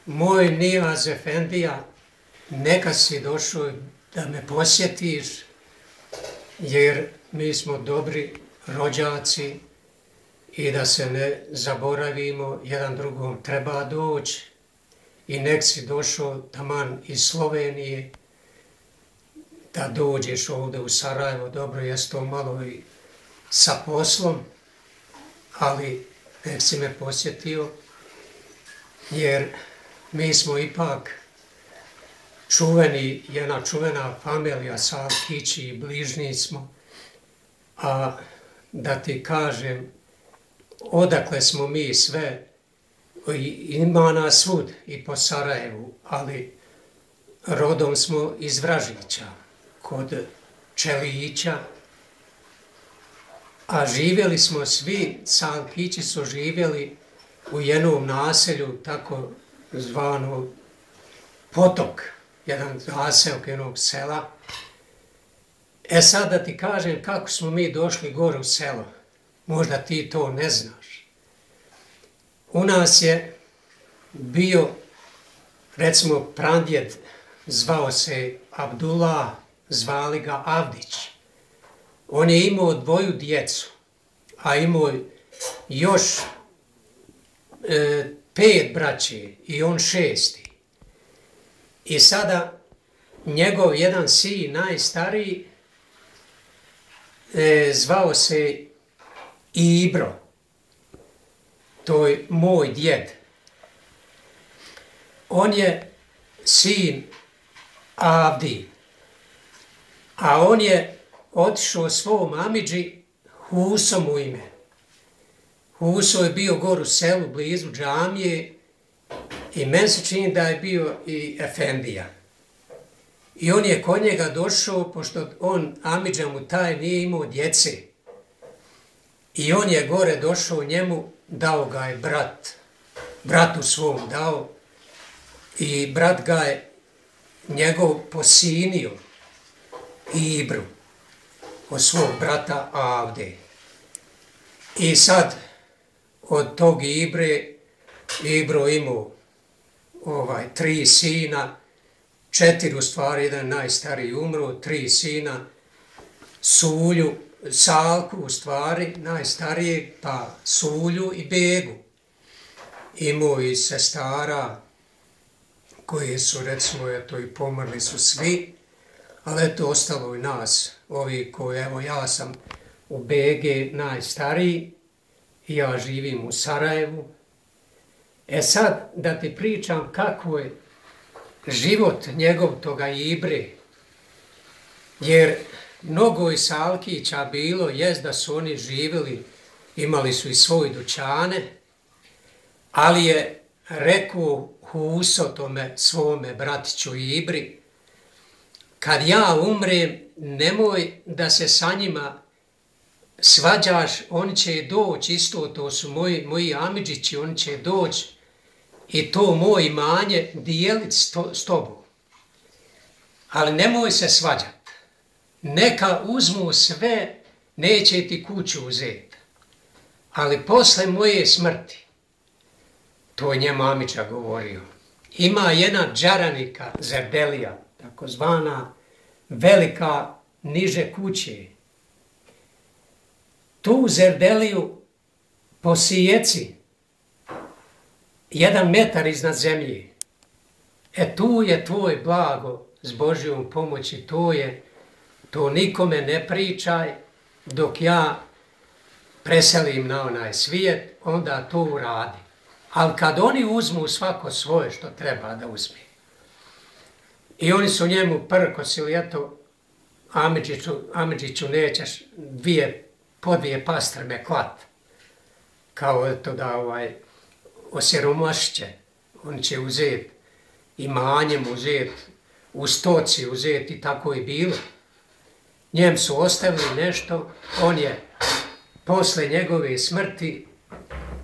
Moj Nijaz Efendija, neka si došao da me posjetiš, jer mi smo dobri rođaci i da se ne zaboravimo, jedan drugom treba doći. I nek si došao taman iz Slovenije, da dođeš ovdje u Sarajevo. Dobro, jes to malo i sa poslom, ali nek si me posjetio, jer mi smo ipak čuveni, jedna čuvena familija Salkići i bližnji smo, a da ti kažem odakle smo mi sve, ima nas svud i po Sarajevu, ali rodom smo iz Vražića, kod Čelića, a živjeli smo svi, Salkići su živjeli u jednom naselju, tako zvano Potok, jedan zaseok jednog sela. E sad da ti kažem kako smo mi došli gore u selo, možda ti to ne znaš. U nas je bio, recimo, pradjed, zvao se Abdullah, zvali ga Avdić. On je imao dvoju djecu, a imao još 5 braće i on 6. I sada njegov jedan sin, najstariji, zvao se Ibro. To je moj djed. On je sin Avdi, a on je otišao svom amidži Husom u ime. Huso je bio gor u selu, blizu džamije, i meni se čini da je bio i Efendija. I on je kod njega došao, pošto on, amidža mu taj, nije imao djece. I on je gore došao njemu, dao ga je bratu svom dao, i brat ga je njegov posinio, Ibru, od svog brata Avde. I sad, od tog Ibro imao 3 sina, 4 u stvari, jedan najstariji umro, 3 sina, Salku u stvari, najstarijeg, pa Sulju i Begu. Imao i sestara, koje su, recimo, eto, i pomrli su svi, ali eto, ostalo i nas, ovi koji, evo, ja sam u BG najstariji, i ja živim u Sarajevu. E sad, da ti pričam kako je život njegov toga Ibre, jer mnogo i Salkića bilo, jest da su oni živjeli, imali su i svoje dućane, ali je rekao Huso tome svome bratiću Ibri, kad ja umrem, nemoj da se sa njima svađaš, oni će doći isto, to su moji amidžići, oni će doći i to moje imanje dijeliti s tobom. Ali nemoj se svađati. Neka uzmu sve, neće ti kuću uzeti. Ali posle moje smrti, to je njemu amidža govorio, ima jedna džaranika, Zerdelija, takozvana velika niže kuće. Tu Zerdeliju posijeci 1 metar iznad zemlje. E tu je tvoj blago s Božjom pomoći, to nikome ne pričaj, dok ja preselim na onaj svijet, onda to uradi. Ali kad oni uzmu svako svoje što treba da uzme, i oni su njemu prkosili, eto, amidžiću nećeš po 2 pastrme klat, kao eto da osiromašće, on će uzeti imanjem, uzeti u stoci, uzeti, i tako je bilo. Njem su ostavili nešto, on je posle njegove smrti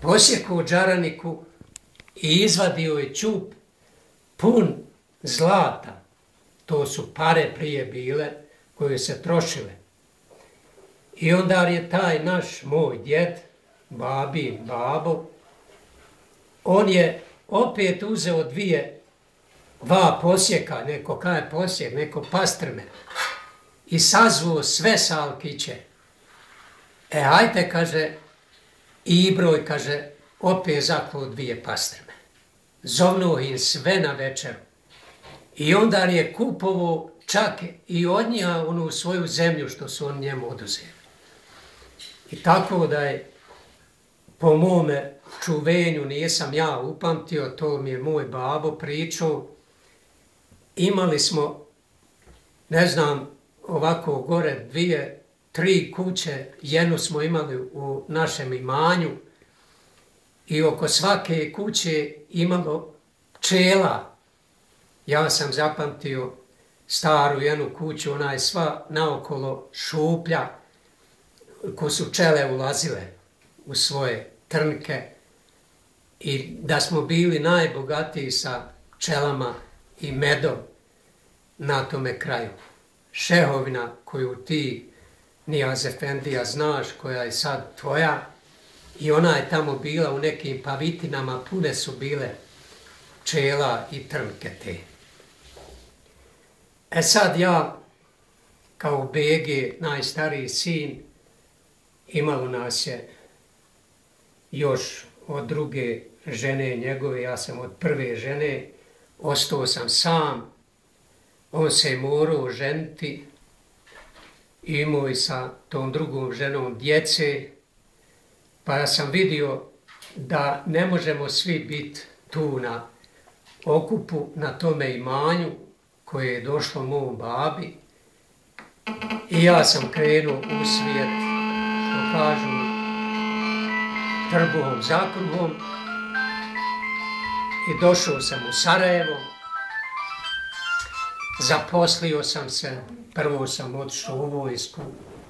posjekao džaraniku i izvadio je ćup pun zlata. To su pare prije bile koje se trošile. I onda je taj naš, moj djed, babin babo, on je opet uzeo dva posjeka, neko kaj posjek, neko pastrme i sazvuo sve salkiće. Hajte, kaže, Ibroj, kaže, opet zaklo 2 pastrme. Zovnuo im sve na večeru. I onda je kupovo čak i od njega onu svoju zemlju što su on njemu oduzeli. I tako da je po mome čuvenju, nisam ja upamtio, to mi je moj babo pričao, imali smo, ne znam, ovako gore 2, 3 kuće, jednu smo imali u našem imanju i oko svake kuće imalo pčela. Ja sam zapamtio staru jednu kuću, ona je sva naokolo šuplja, ko su pčele ulazile u svoje trnke i da smo bili najbogatiji sa pčelama i medom na tome kraju. Šehovina koju ti, Nijaz Efendija, znaš, koja je sad tvoja, i ona je tamo bila u nekim pavitinama, pune su bile pčela i trnke te. Sad ja, kao Bege, najstariji sin, imalo nas je još od druge žene njegove, ja sam od prve žene, ostao sam sam, on se je morao ženiti, imao i sa tom drugom ženom djece, pa ja sam vidio da ne možemo svi biti tu na okupu, na tome imanju koje je došlo mom babi, i ja sam krenuo u svijet, što kažu, trbuhom zakruhom, i došao sam u Sarajevo, zaposlio sam se, prvo sam otišao u vojsku,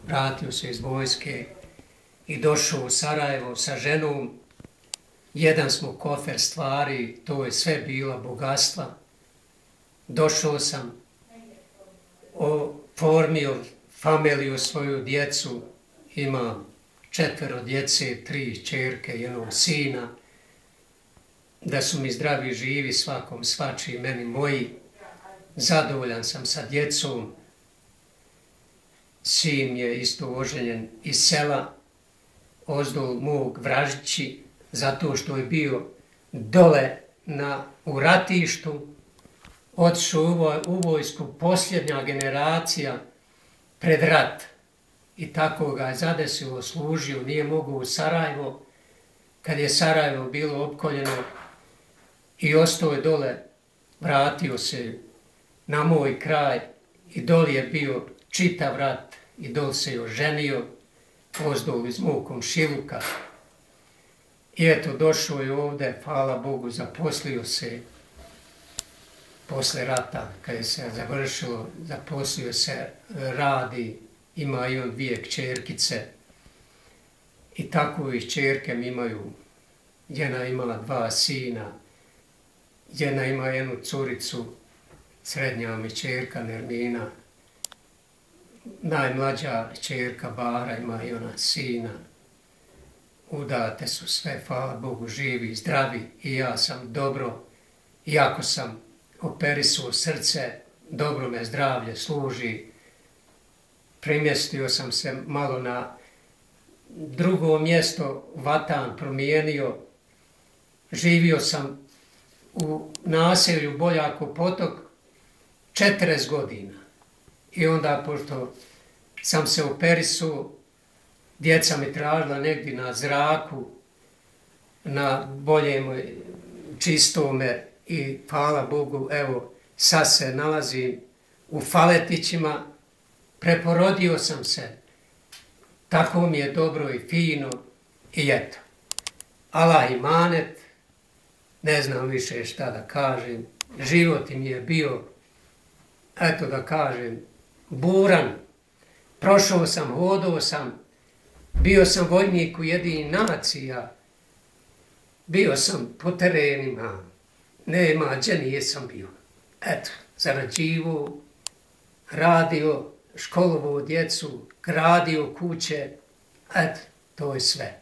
vratio se iz vojske i došao u Sarajevo sa ženom. Jedan smo kofer stvari, to je sve bila bogatstva. Došao sam, oformio familiju, svoju djecu, imam 4 djece, 3 ćerke, 1 sina, da su mi zdravi, živi, svakom svačiji, meni moji. Zadovoljan sam sa djecom. Sin je isto oženjen iz sela, ozdol mog Vražići, zato što je bio dole u ratištu, otišao u vojsku, posljednja generacija pred rat. I tako ga je zadesilo, služio, nije mogao u Sarajevo. Kad je Sarajevo bilo opkoljeno i ostao je dole, vratio se na moj kraj i doli je bio čitav rat i dol se je oženio, ozdol iz mog komšiluka. I eto, došao je ovde, hvala Bogu, zaposlio se posle rata, kad je se završilo, zaposlio se, radi, ima i on 2 kćerkice. I tako i kćerke mi imaju, jedna ima 2 sina, jedna ima 1 curicu, srednja mi kćerka Nermina, najmlađa kćerka Bara ima i ona sina. Udate su sve, hvala Bogu, živi, zdravi, i ja sam dobro, iako sam operisuo srce, dobro me zdravlje služi. Primjestio sam se malo na drugo mjesto, Vatan promijenio. Živio sam u naselju Boljako Potok 40 godina. I onda, pošto sam se operisuo, djeca mi tražila negdje na zraku, na boljem, čistome, i hvala Bogu, evo, sad se nalazim u Faletićima, preporodio sam se, tako mi je dobro i fino, i eto. Allah imanet, ne znam više šta da kažem, život mi je bio, eto da kažem, buran. Prošao sam, hodao sam, bio sam vojnik Ujedinjenih nacija, bio sam po terenima, nema gdje nisam bio. Eto, zarađivo, radio, školovo djecu, gradio kuće, eto, to je sve.